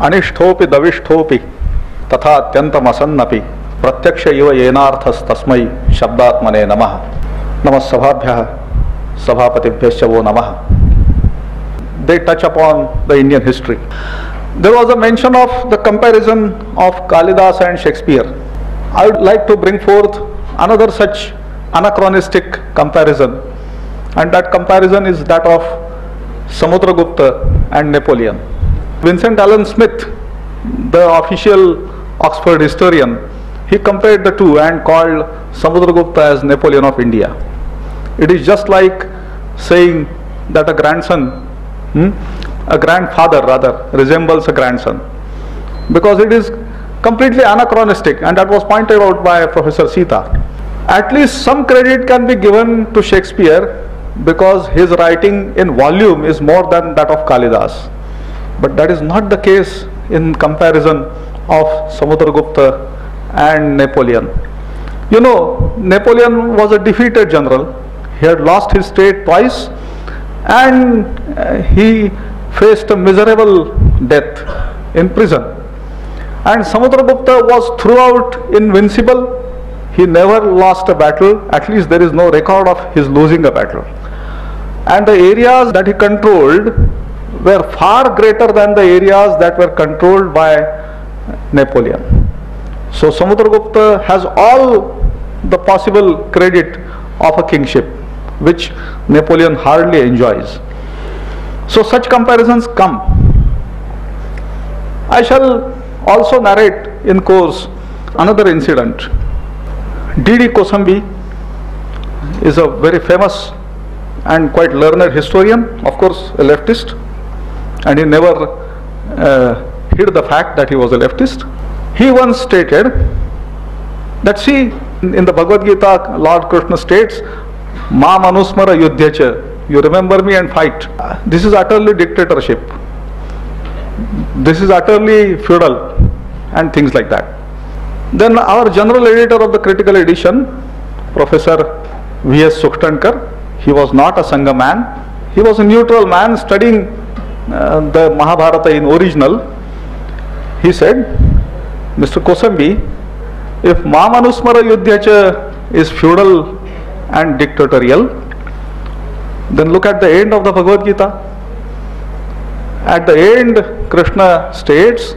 अनिष्ठोपि दविष्ठोपि तथा अत्यंतमसन्नपि प्रत्यक्ष इव येनार्थस्तस्मै शब्दात्मने नमः। नमः सभाभ्यः सभापतिभ्यश्च वो नमः। They touch upon the Indian history. There was a mention of the comparison of Kalidas and Shakespeare. I would like to bring forth another such anachronistic comparison, and that comparison is that of Samudragupta and Napoleon. Vincent Allen Smith, the official Oxford historian, he compared the two and called Samudragupta as Napoleon of India. It is just like saying that a grandfather rather resembles a grandson, because it is completely anachronistic, and that was pointed out by Professor Sita. At least some credit can be given to Shakespeare because his writing in volume is more than that of Kalidas, but that is not the case in comparison of Samudragupta and Napoleon. You know, Napoleon was a defeated general. He had lost his state twice, and he faced a miserable death in prison. And Samudragupta was throughout invincible. He never lost a battle. At least there is no record of his losing a battle. And the areas that he controlled were far greater than the areas that were controlled by Napoleon. So Samudragupta has all the possible credit of a kingship, which Napoleon hardly enjoys. So such comparisons come. I shall also narrate in course another incident. D.D. Kosambi is a very famous and quite learned historian, of course a leftist, and he never hid the fact that he was a leftist. He once stated that, see, in the Bhagavad Gita, Lord Krishna states, Ma manusmara yudhyacha, you remember me and fight. This is utterly dictatorship. This is utterly feudal and things like that. Then our general editor of the critical edition, Professor V.S. Sukhtankar, he was not a Sangha man. He was a neutral man studying the Mahabharata in original. He said, Mr. Kosambi, if Ma manusmara yudhyacha is feudal and dictatorial, then look at the end of the Bhagavad Gita. At the end, Krishna states,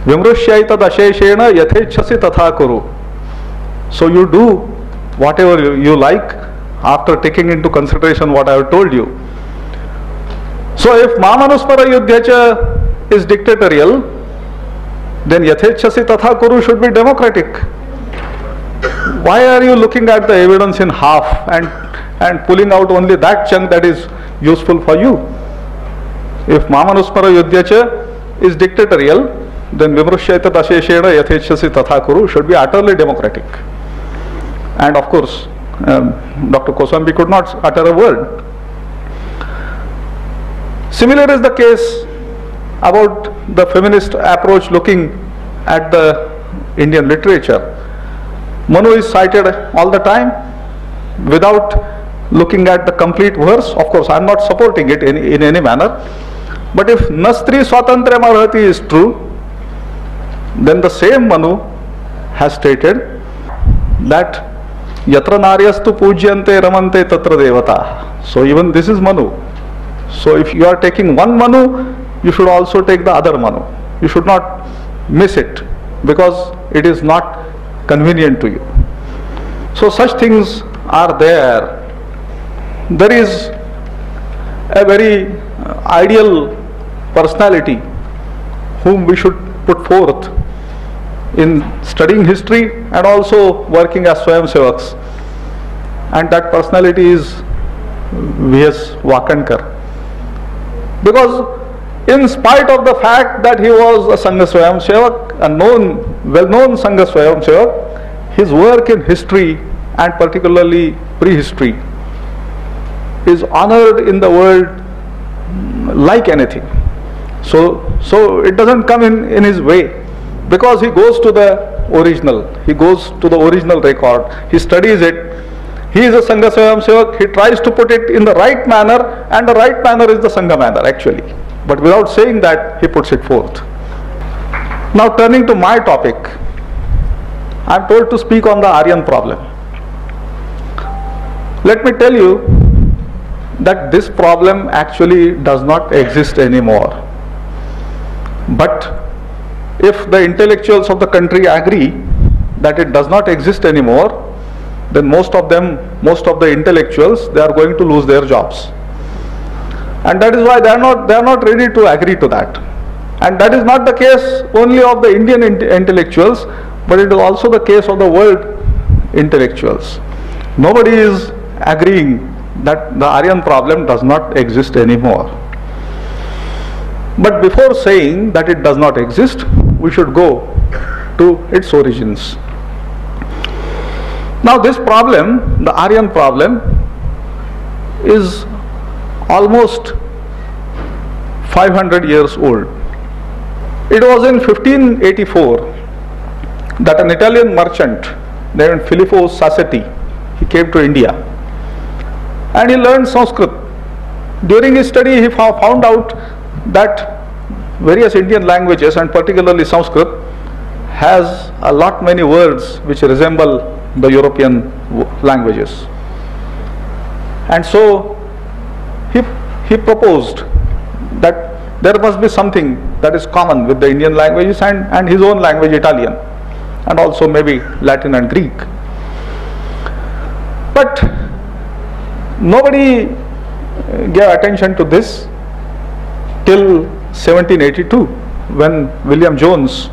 Vimrushyaita dasheshena yathechasi tatha kuru. So you do whatever you like after taking into consideration what I have told you. So if Mamanuspara Yudhyacha is dictatorial, then Yathechasi tatha kuru should be democratic. Why are you looking at the evidence in half and pulling out only that chunk that is useful for you? If Mamanuspara Yudhyacha is dictatorial, then Vimrushyaita Dasheshena Yathechasi Tatha Kuru should be utterly democratic. And of course, Dr. Kosambi could not utter a word. Similar is the case about the feminist approach looking at the Indian literature. Manu is cited all the time without looking at the complete verse. Of course, I am not supporting it in any manner. But if Nastri Swatantra Bharati is true, then the same Manu has stated that Yatra Naryastu Pujyante Ramante Tatra Devata. So even this is Manu. So if you are taking one Manu, you should also take the other Manu. You should not miss it because it is not convenient to you. So such things are there. There is a very ideal personality whom we should put forth in studying history and also working as Swayamsevaks, and that personality is V.S. Wakankar. Because in spite of the fact that he was a Sangha Swayamsevak, a well-known Sangha Swayamsevak, his work in history and particularly prehistory is honored in the world like anything. So it doesn't come in his way, because he goes to the original, he goes to the original record, he studies it. He is a Sangha Swayamsevak, he tries to put it in the right manner, and the right manner is the Sangha manner actually. but without saying that, he puts it forth. Now turning to my topic, I am told to speak on the Aryan problem. Let me tell you that this problem actually does not exist anymore. But if the intellectuals of the country agree that it does not exist anymore, then most of the intellectuals, they are going to lose their jobs. And that is why they are not ready to agree to that. And that is not the case only of the Indian intellectuals, but it is also the case of the world intellectuals. Nobody is agreeing that the Aryan problem does not exist anymore. But before saying that it does not exist, we should go to its origins. Now this problem, the Aryan problem, is almost 500 years old. It was in 1584 that an Italian merchant named Filippo Sassetti, he came to India and he learned Sanskrit. During his study, he found out that various Indian languages, and particularly Sanskrit, has a lot many words which resemble the European languages. And so he proposed that there must be something that is common with the Indian languages and his own language, Italian, and also maybe Latin and Greek. But nobody gave attention to this till 1782, when William Jones,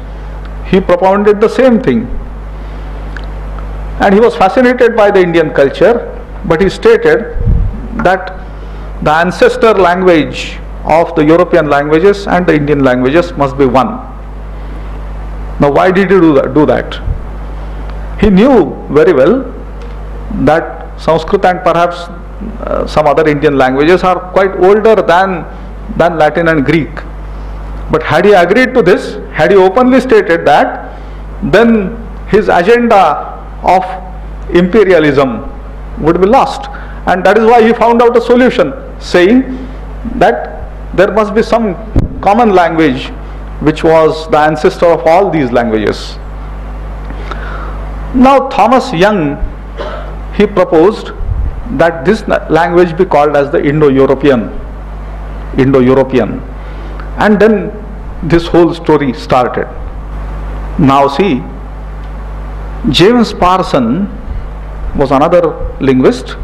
he propounded the same thing. And he was fascinated by the Indian culture, but he stated that the ancestor language of the European languages and the Indian languages must be one. Now why did he do that? He knew very well that Sanskrit and perhaps some other Indian languages are quite older than Latin and Greek. But had he agreed to this, had he openly stated that, then his agenda of imperialism would be lost. And that is why he found out a solution, saying that there must be some common language which was the ancestor of all these languages. Now Thomas Young, he proposed that this language be called as the Indo-European. And then this whole story started. Now see, James Parson was another linguist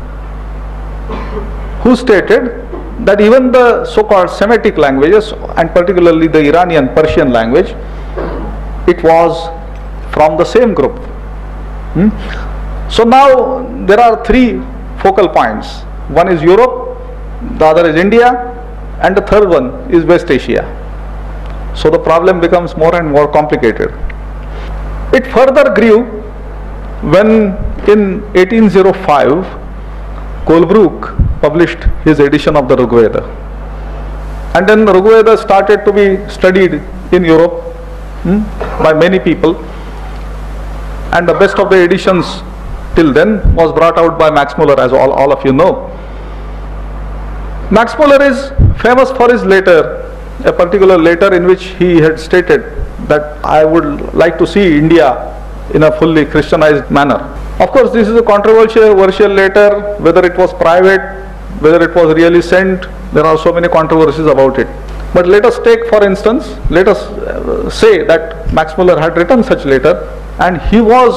who stated that even the so-called Semitic languages, and particularly the Iranian Persian language, it was from the same group. So now there are three focal points. One is Europe, the other is India, and the third one is West Asia. So the problem becomes more and more complicated. It further grew when in 1805 Colebrooke published his edition of the Rig Veda. And then the Rig Veda started to be studied in Europe by many people. And the best of the editions till then was brought out by Max Muller, as all of you know. Max Muller is famous for his letter, a particular letter in which he had stated that I would like to see India in a fully Christianized manner. Of course, this is a controversial letter, whether it was private, whether it was really sent, there are so many controversies about it. But let us take, for instance, let us say that Max Muller had written such letter and he was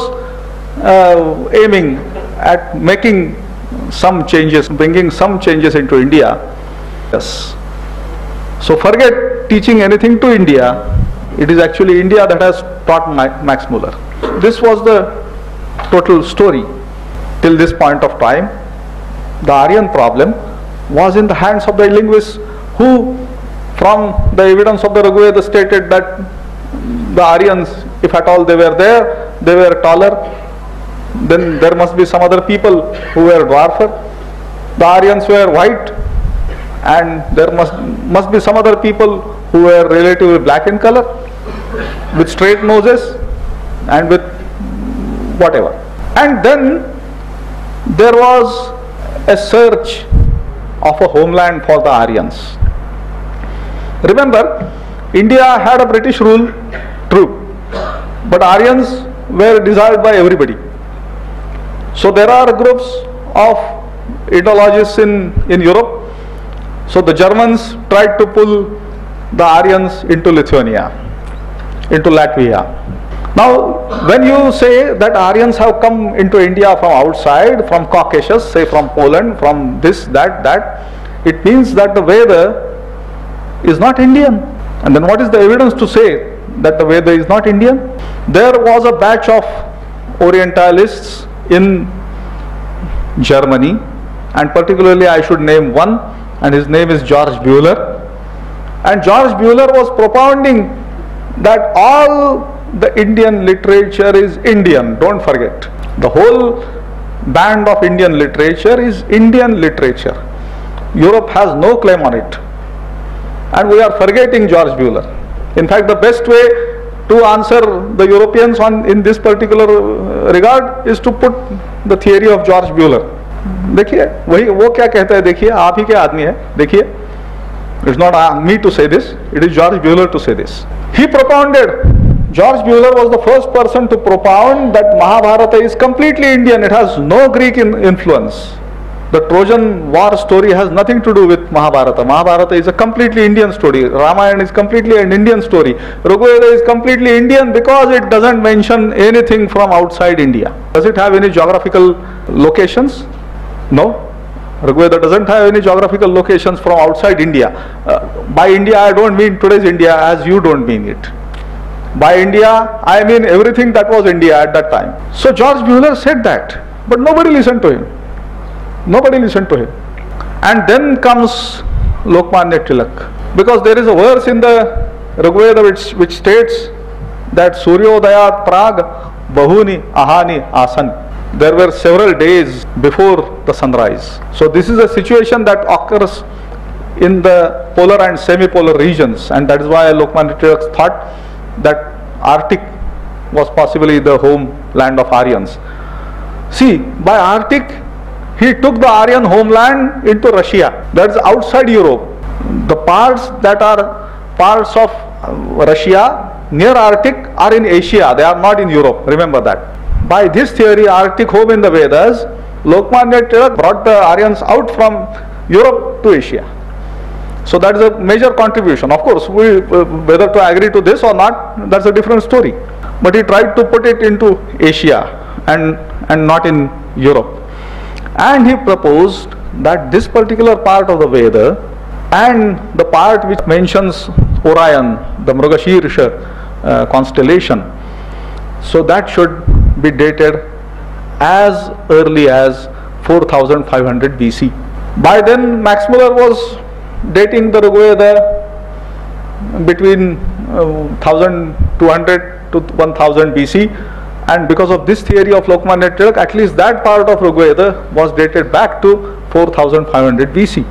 aiming at making some changes, bringing some changes into India. Yes. So forget teaching anything to India. It is actually India that has taught Max Muller. This was the total story. Till this point of time, the Aryan problem was in the hands of the linguists who, from the evidence of the Rig Veda, stated that the Aryans, if at all they were there, they were taller. Then there must be some other people who were dwarfer. The Aryans were white, and there must be some other people who were relatively black in color, with straight noses and with whatever. And then there was a search of a homeland for the Aryans. Remember, India had a British rule, true, but Aryans were desired by everybody. So there are groups of Indologists in Europe. So the Germans tried to pull the Aryans into Lithuania, into Latvia. Now, when you say that Aryans have come into India from outside, from Caucasus, say from Poland, from this, that, it means that the Veda is not Indian. And then what is the evidence to say that the Veda is not Indian? There was a batch of Orientalists in Germany, and particularly I should name one, and his name is George Bühler. And George Bühler was propounding that all the Indian literature is Indian, don't forget. The whole band of Indian literature is Indian literature. Europe has no claim on it. And we are forgetting George Bühler. In fact, the best way to answer the Europeans in this particular regard is to put the theory of George Bühler. देखिए वो क्या कहता है, देखिए आप ही के आदमी है, देखिए. It's not me to say this, it is George Bühler to say this. He propounded, George Bühler was the first person to propound that Mahabharata is completely Indian, it has no Greek influence. The Trojan war story has nothing to do with Mahabharata. Mahabharata is a completely Indian story. Ramayana is completely an Indian story. Rigveda is completely Indian because it doesn't mention anything from outside India. Does it have any geographical locations? No. Rigveda doesn't have any geographical locations from outside India. By India I don't mean today's India as you don't mean it. By India I mean everything that was India at that time. So George Bühler said that, but nobody listened to him. Nobody listened to him. And then comes Lokmanya Tilak. Because there is a verse in the Rigveda which states that Suryodayat Prag Bahuni Ahani Asan. There were several days before the sunrise. So this is a situation that occurs in the polar and semi-polar regions, and that is why Lokmanya Tilak thought that Arctic was possibly the homeland of Aryans. See, by Arctic he took the Aryan homeland into Russia, that is outside Europe. The parts that are parts of Russia near Arctic are in Asia, they are not in Europe, remember that. By this theory, Arctic home in the Vedas, Lokmanya Tilak brought the Aryans out from Europe to Asia. So that is a major contribution. Of course, whether to agree to this or not, that's a different story. But he tried to put it into Asia and not in Europe. And he proposed that this particular part of the Veda and the part which mentions Orion, the Mrugashirsha constellation, so that should be dated as early as 4500 BC. By then Max Muller was dating the Rigveda between 1200 to 1000 BC, and because of this theory of Lokmanya Tilak, at least that part of Rigveda was dated back to 4500 BC.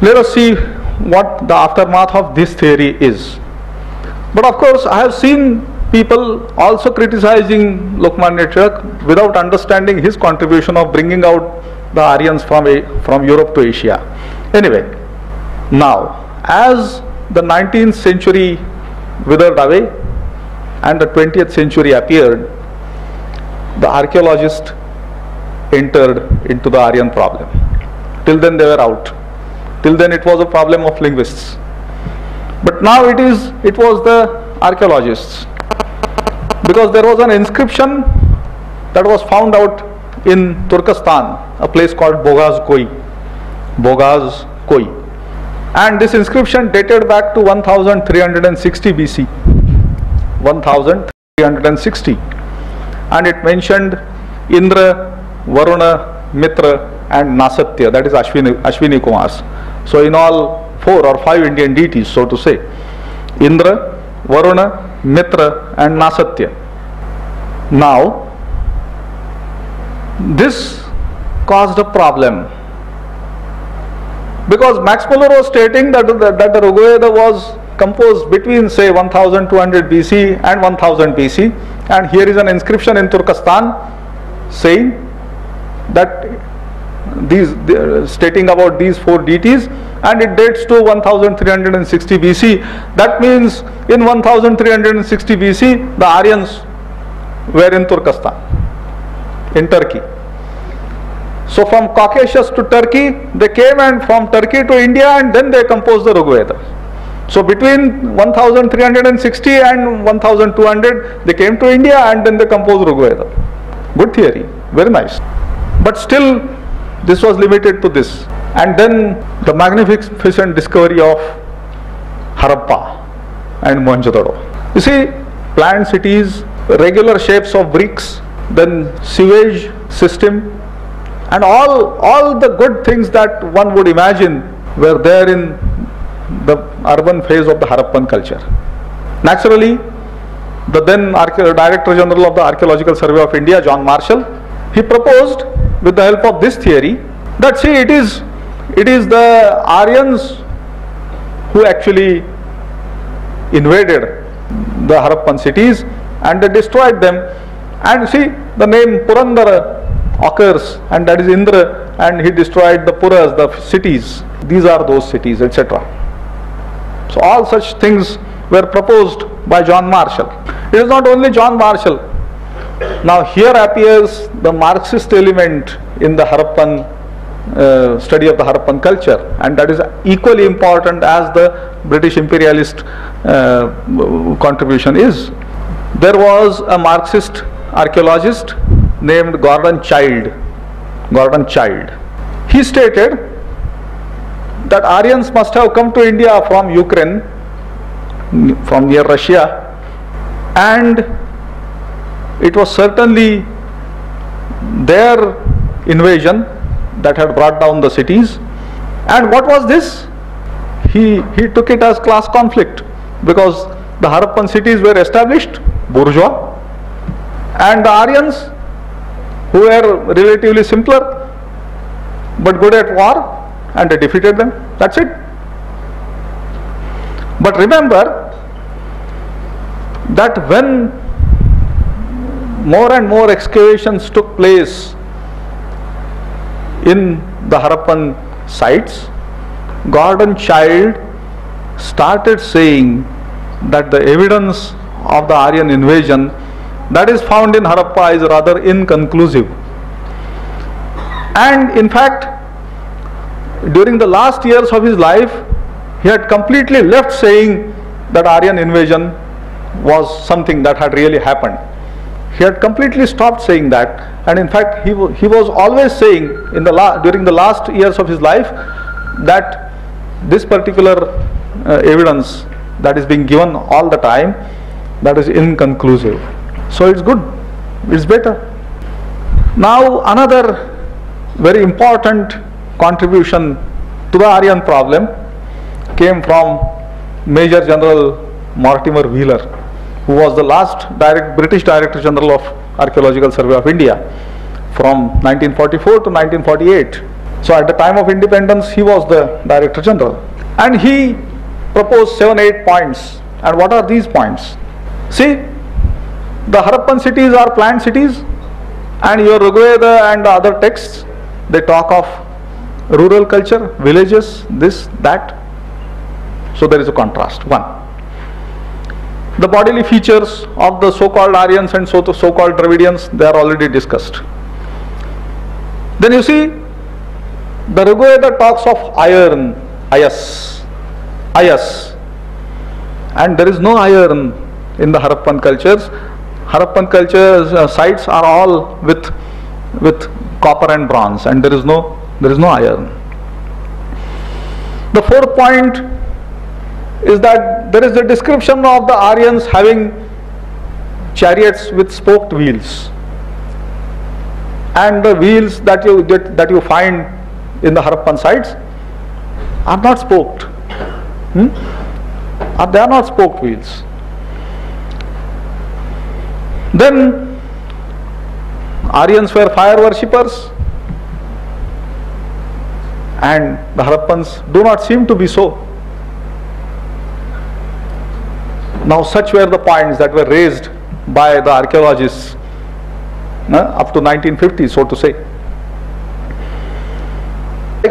Let us see what the aftermath of this theory is. But of course, I have seen people also criticizing Lokmanya Tilak without understanding his contribution of bringing out the Aryans from Europe to Asia. Anyway, now as the 19th century withered away and the 20th century appeared, the archaeologists entered into the Aryan problem. Till then they were out. Till then it was a problem of linguists. But now it was the archaeologists. Because there was an inscription that was found out in Turkestan, a place called Bogaz Koi. And this inscription dated back to 1360 BC. 1360. And it mentioned Indra, Varuna, Mitra and Nasatya, that is Ashwini Kumars. So in all 4 or 5 Indian deities, so to say, Indra, Varuna, Mitra and Nasatya. Now, this caused a problem, because Max Muller was stating that the Rigveda was composed between say 1200 BC and 1000 BC, and here is an inscription in Turkestan saying that stating about these 4 deities, and it dates to 1360 BC. That means in 1360 BC the Aryans were in Turkestan, in Turkey. So from Caucasus to Turkey they came, and from Turkey to India, and then they composed the Rigveda. So between 1360 and 1200 they came to India, and then they composed Rigveda. Good theory, very nice. But still this was limited to this. And then the magnificent discovery of Harappa and Mohenjo-daro. You see, planned cities, regular shapes of bricks, then sewage system, and all the good things that one would imagine were there in the urban phase of the Harappan culture. Naturally, the then Director General of the Archaeological Survey of India, John Marshall, he proposed, with the help of this theory, that see, it is the Aryans who actually invaded the Harappan cities and they destroyed them. And see, the name Purandara occurs, and that is Indra, and he destroyed the Puras, the cities. These are those cities, etc. So all such things were proposed by John Marshall. It is not only John Marshall. Now here appears the Marxist element in the Harappan study of the Harappan culture, and that is equally important as the British imperialist contribution is. There was a Marxist archaeologist named Gordon Childe. He stated that Aryans must have come to India from Ukraine, from near Russia, and it was certainly their invasion that had brought down the cities. And what was this? He took it as class conflict, because the Harappan cities were established, bourgeois, and the Aryans, who were relatively simpler but good at war, and they defeated them. That's it. But remember that when more and more excavations took place in the Harappan sites, Gordon Childe started saying that the evidence of the Aryan invasion that is found in Harappa is rather inconclusive. And in fact, during the last years of his life, he had completely left saying that Aryan invasion was something that had really happened. He had completely stopped saying that, and in fact he was always saying during the last years of his life that this particular evidence that is being given all the time, that is inconclusive. So it's good, it's better. Now another very important contribution to the Aryan problem came from Major General Mortimer Wheeler, who was the last British Director General of Archaeological Survey of India from 1944 to 1948. So at the time of independence he was the Director General, and he proposed 7-8 points. And what are these points? See, the Harappan cities are planned cities, and your Rigveda and the other texts, they talk of rural culture, villages, this, that. So there is a contrast. One, the bodily features of the so-called Aryans and so-called Dravidians, they are already discussed. Then you see, the Rigveda talks of iron, ayas, and there is no iron in the Harappan cultures. Harappan culture sites are all with copper and bronze, and there is no iron. The fourth point is that there is a description of the Aryans having chariots with spoked wheels, and the wheels that you find in the Harappan sites are not spoked. They are not spoked wheels. Then Aryans were fire worshippers, and the Harappans do not seem to be so. Now such were the points that were raised by the archaeologists up to 1950, so to say.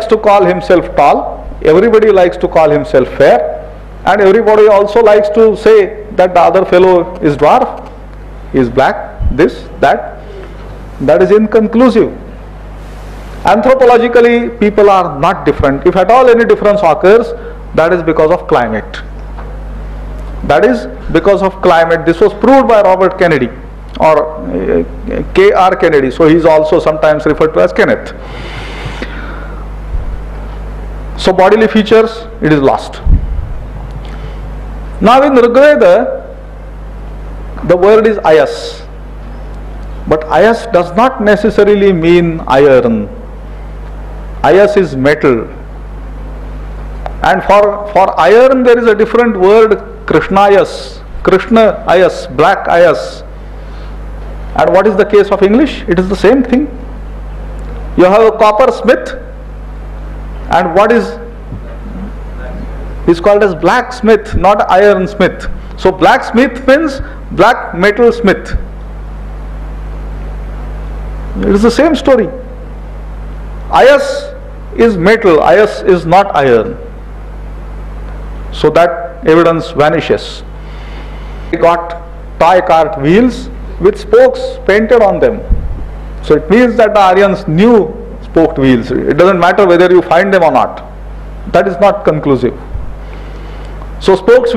likes to call himself tall, everybody likes to call himself fair, and everybody also likes to say that the other fellow is dwarf, is black, this, that. That is inconclusive. Anthropologically, people are not different. If at all any difference occurs, that is because of climate. That is because of climate. This was proved by Robert Kennedy, or K.R. Kennedy. So he is also sometimes referred to as Kenneth. So bodily features, it is lost. Now in Rigveda, the word is ayas. But ayas does not necessarily mean iron. Ayas is metal. And for iron there is a different word, Krishnayas. Krishna ayas, black ayas. And what is the case of English? It is the same thing. You have a copper smith, and what is called as blacksmith, not iron smith. So blacksmith means black metal smith. It is the same story. Ayas is metal, ayas is not iron. So that evidence vanishes. We got toy cart wheels with spokes painted on them. So it means that the Aryans knew spoked wheels. It doesn't matter whether you find them or not. That is not conclusive. So spoked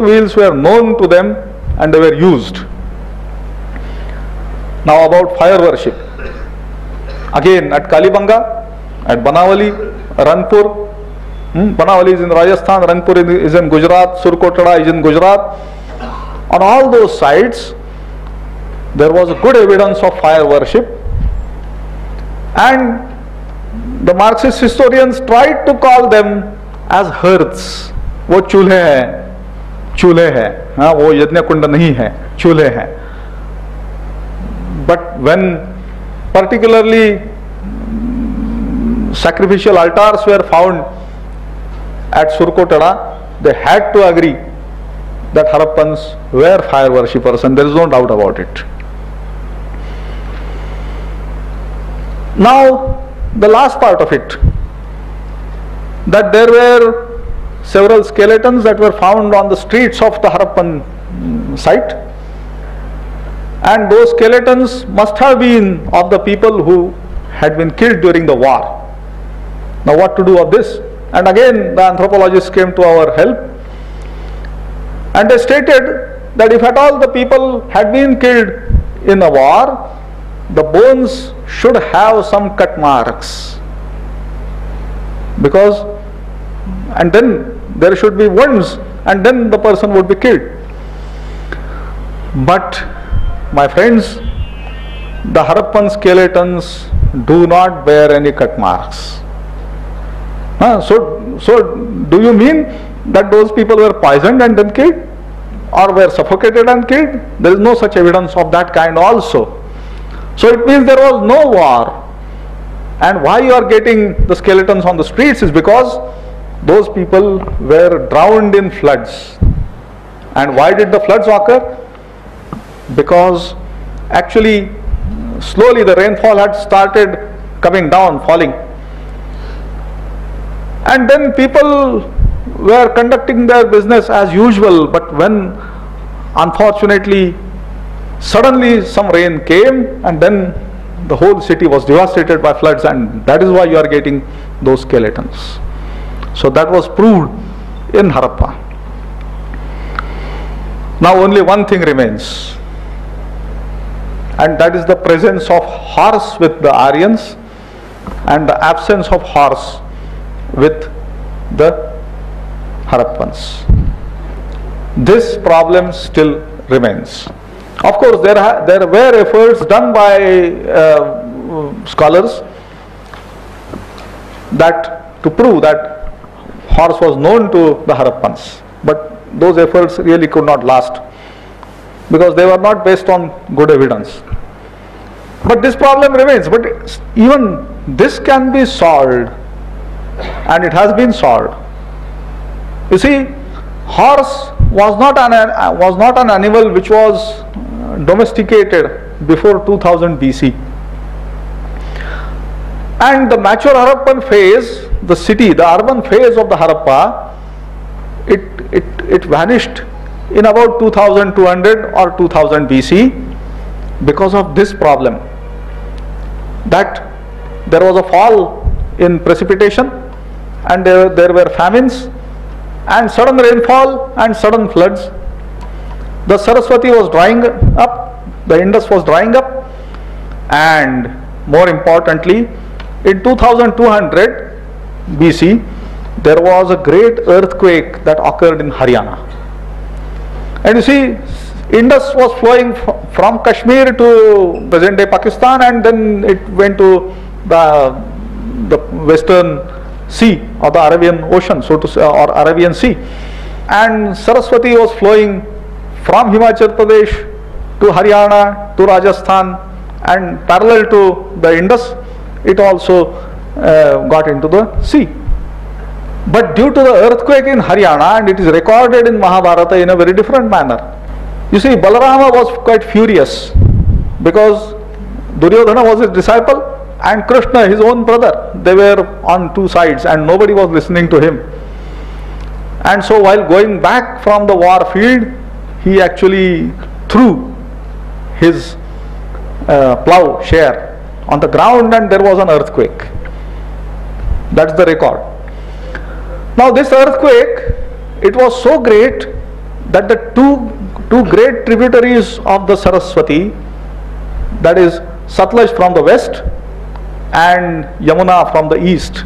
wheels were known to them and they were used. Now about fire worship. Again at Kalibanga, at Banawali, Ranpur. Banawali is in Rajasthan, Ranpur is in Gujarat, Surkotada is in Gujarat. On all those sites, there was a good evidence of fire worship, and the Marxist historians tried to call them as hearths. वो चूल्हे हैं, हाँ वो यज्ञ कुंड नहीं है, चूल्हे हैं. But when particularly sacrificial altars were found at Surkotada, they had to agree that Harappans were fire worshippers, and there is no doubt about it. Now, the last part of it, that there were several skeletons that were found on the streets of the Harappan site, and those skeletons must have been of the people who had been killed during the war. Now what to do of this? And again the anthropologists came to our help, and they stated that if at all the people had been killed in a war, the bones should have some cut marks, because, and then there should be wounds, and then the person would be killed. But my friends, the Harappan skeletons do not bear any cut marks. So do you mean that those people were poisoned and then killed, or were suffocated and killed? There is no such evidence of that kind also. So it means there was no war. And why you are getting the skeletons on the streets is because those people were drowned in floods. And why did the floods occur? Because actually slowly the rainfall had started coming down, falling. And then people were conducting their business as usual, but when unfortunately suddenly some rain came, and then the whole city was devastated by floods, and that is why you are getting those skeletons. So that was proved in Harappa. Now only one thing remains, and that is the presence of horse with the Aryans and the absence of horse with the Harappans. This problem still remains. Of course, there were efforts done by scholars that to prove that horse was known to the Harappans, but those efforts really could not last because they were not based on good evidence. But this problem remains. But even this can be solved, and it has been solved. You see, horse was not an animal which was domesticated before 2000 BC. And the mature Harappan phase, the city, the urban phase of the Harappa, it vanished in about 2200 or 2000 BC because of this problem, that there was a fall in precipitation and there were famines and sudden rainfall and sudden floods. The Saraswati was drying up, the Indus was drying up, and more importantly, in 2200 BC, there was a great earthquake that occurred in Haryana. And you see, Indus was flowing from Kashmir to present-day Pakistan, and then it went to the Western Sea or the Arabian Ocean, so to say, or Arabian Sea. And Saraswati was flowing from Himachal Pradesh to Haryana to Rajasthan, and parallel to the Indus, it also got into the sea. But due to the earthquake in Haryana, and it is recorded in Mahabharata in a very different manner. You see, Balarama was quite furious because Duryodhana was his disciple and Krishna, his own brother. They were on two sides and nobody was listening to him. And so while going back from the war field, he actually threw his plough share on the ground and there was an earthquake. That's the record. Now this earthquake, it was so great that the two great tributaries of the Saraswati, that is Satluj from the west and Yamuna from the east.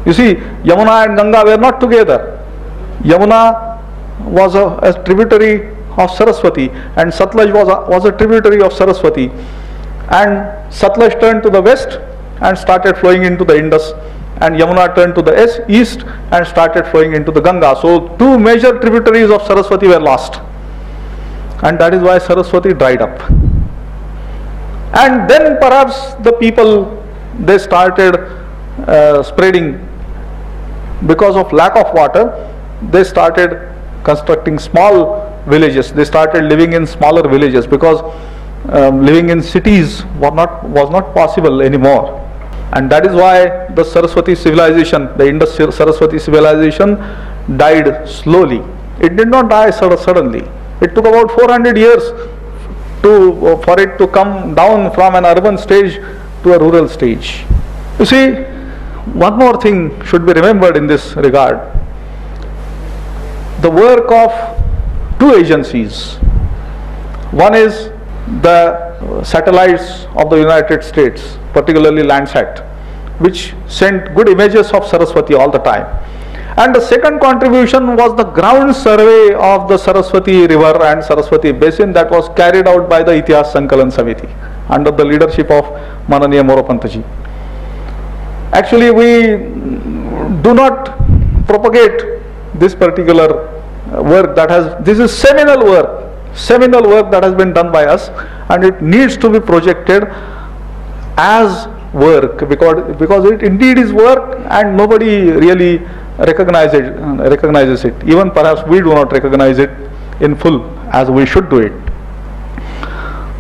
You see, Yamuna and Ganga were not together. Yamuna was a tributary of Saraswati and Satluj was a tributary of Saraswati. And Satluj turned to the west and started flowing into the Indus, and Yamuna turned to the east and started flowing into the Ganga. So two major tributaries of Saraswati were lost, and that is why Saraswati dried up. And then perhaps the people, they started spreading, because of lack of water, they started constructing small villages. They started living in smaller villages because living in cities was not possible anymore. And that is why the Saraswati civilization, the Indus Saraswati civilization, died slowly. It did not die suddenly. It took about 400 years for it to come down from an urban stage to a rural stage. You see, one more thing should be remembered in this regard. The work of two agencies. One is the satellites of the United States, particularly Landsat, which sent good images of Saraswati all the time. And the second contribution was the ground survey of the Saraswati river and Saraswati basin that was carried out by the Itihas Sankalan Samiti under the leadership of Mananiya Morapantaji. Actually, we do not propagate this particular work this is seminal work that has been done by us, and it needs to be projected as work because it indeed is work and nobody really recognizes it. Even perhaps we do not recognize it in full as we should do it.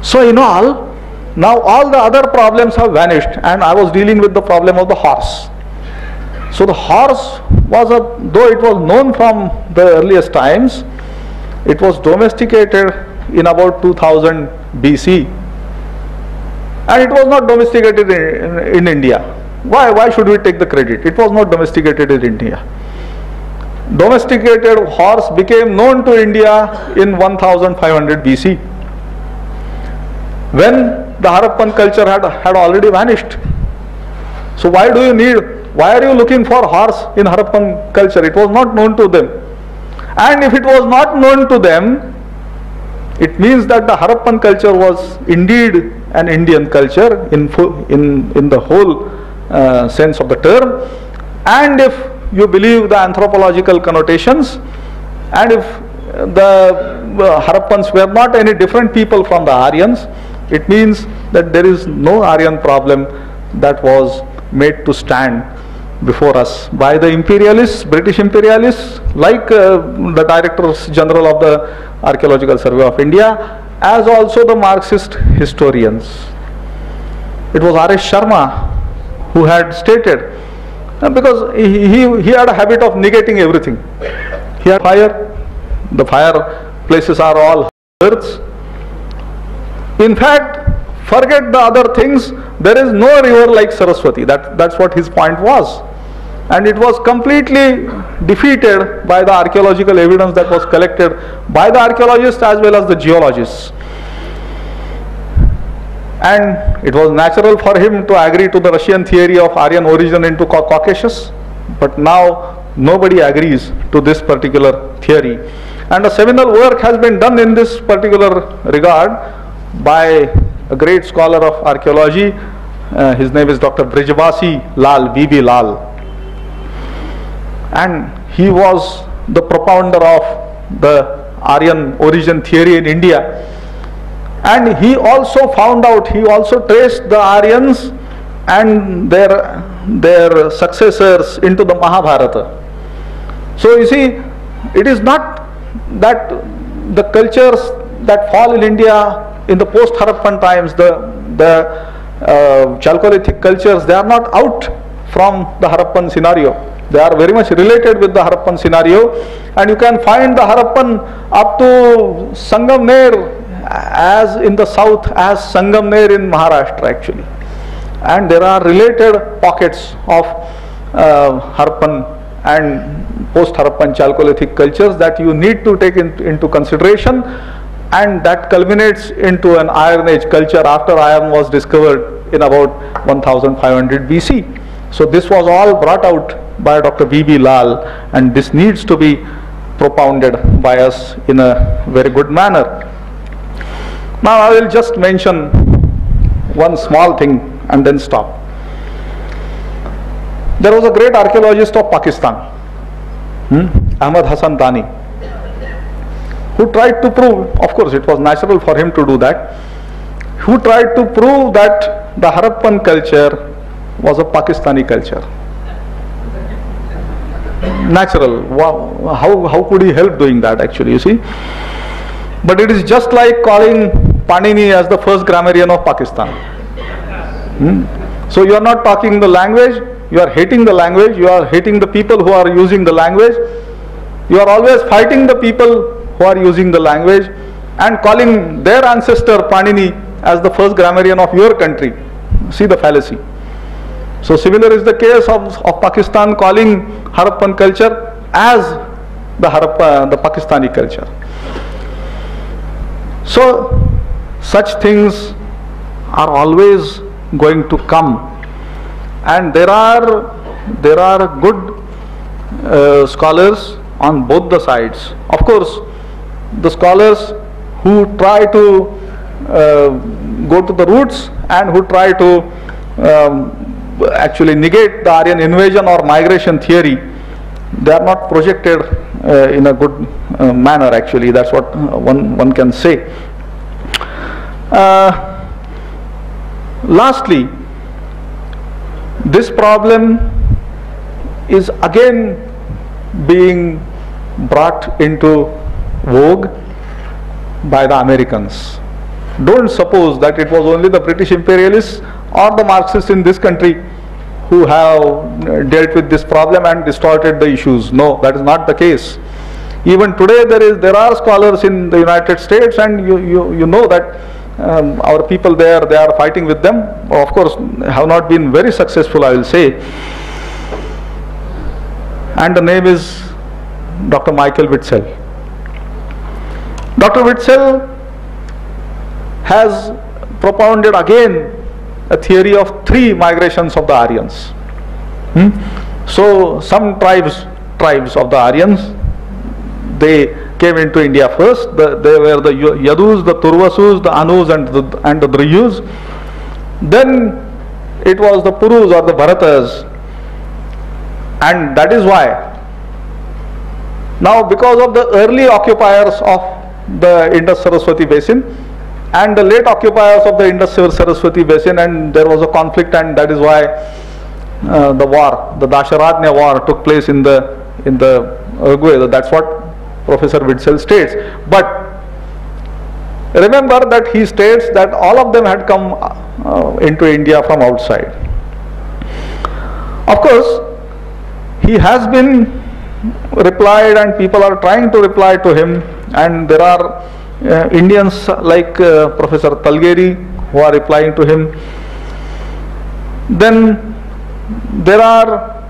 So in all, now all the other problems have vanished, and I was dealing with the problem of the horse. So the horse was though it was known from the earliest times, it was domesticated in about 2000 BC, and it was not domesticated in India. Why should we take the credit? It was not domesticated in India. Domesticated horse became known to India in 1500 BC, when the Harappan culture had already vanished. So why are you looking for horse in Harappan culture? It was not known to them. And if it was not known to them, it means that the Harappan culture was indeed an Indian culture in the whole sense of the term. And if you believe the anthropological connotations, and if the Harappans were not any different people from the Aryans, it means that there is no Aryan problem that was made to stand before us by the imperialists, British imperialists, like the Directors General of the Archaeological Survey of India, as also the Marxist historians. It was R.S. Sharma who had stated, because he had a habit of negating everything. He had fire, the fire places are all earths. In fact, forget the other things, there is no river like Saraswati. That's what his point was. And it was completely defeated by the archaeological evidence that was collected by the archaeologists as well as the geologists. And it was natural for him to agree to the Russian theory of Aryan origin into Caucasus, but now nobody agrees to this particular theory. And a seminal work has been done in this particular regard by a great scholar of archaeology. His name is Dr. Brijvasi Lal, V.B. Lal. And he was the propounder of the Aryan origin theory in India. And he also found out, he also traced the Aryans and their successors into the Mahabharata. So you see, it is not that the cultures that fall in India in the post-Harappan times, the Chalcolithic cultures, they are not out from the Harappan scenario. They are very much related with the Harappan scenario, and you can find the Harappan up to Sangamner as in the south as Sangamner in Maharashtra actually. And there are related pockets of Harappan and post-Harappan Chalcolithic cultures that you need to take into consideration, and that culminates into an Iron Age culture after iron was discovered in about 1500 BC. So this was all brought out by Dr. V.B. Lal, and this needs to be propounded by us in a very good manner. Now I will just mention one small thing and then stop. There was a great archaeologist of Pakistan, Ahmad Hassan Dani, who tried to prove, of course it was natural for him to do that, who tried to prove that the Harappan culture was a Pakistani culture. Natural. Wow. How could he help doing that actually, you see? But it is just like calling Panini as the first grammarian of Pakistan. So you are not talking the language, you are hating the language, you are hating the people who are using the language, you are always fighting the people who are using the language and calling their ancestor Panini as the first grammarian of your country. See the fallacy. So similar is the case of Pakistan calling Harappan culture as the Pakistani culture. So such things are always going to come, and there are good scholars on both the sides. Of course, the scholars who try to go to the roots and who try to actually negate the Aryan invasion or migration theory, they are not projected in a good manner actually. That's what one can say. Lastly, this problem is again being brought into vogue by the Americans. Don't suppose that it was only the British imperialists or the Marxists in this country who have dealt with this problem and distorted the issues. No, that is not the case. Even today there are scholars in the United States, and you know that our people there, they are fighting with them. Of course, have not been very successful, I will say. And the name is Dr. Michael Witzel. Dr. Witzel has propounded again a theory of 3 migrations of the Aryans. So some tribes of the Aryans, they came into India first. They were the Yadus, the Turvasus, the Anus and the Driyus. Then it was the Purus or the Bharatas, and that is why now, because of the early occupiers of the Indus-Saraswati basin and the late occupiers of the Indus-Saraswati basin, and there was a conflict, and that is why the war, the Dasharatnya war, took place in the Rigveda. That's what Professor Witzel states. But remember that he states that all of them had come into India from outside. Of course, he has been replied and people are trying to reply to him, and there are Indians like Professor Talgeri who are replying to him. Then there are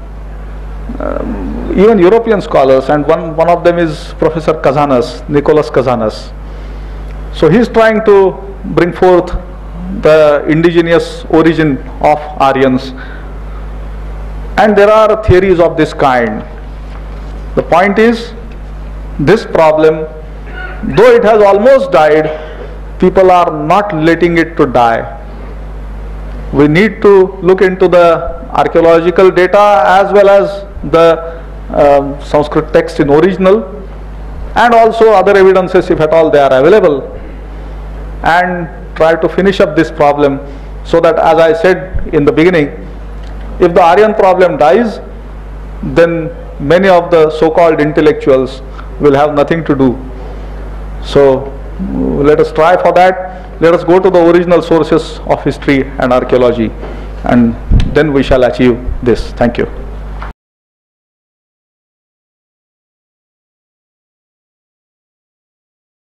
even European scholars, and one of them is Professor Kazanas, Nicholas Kazanas. So he is trying to bring forth the indigenous origin of Aryans, and there are theories of this kind. The point is, this problem, though it has almost died, people are not letting it to die. We need to look into the archaeological data as well as the Sanskrit text in original, and also other evidences if at all they are available, and try to finish up this problem, so that, as I said in the beginning, if the Aryan problem dies, then many of the so-called intellectuals will have nothing to do. So let us try for that. Let us go to the original sources of history and archaeology, and then we shall achieve this. Thank you.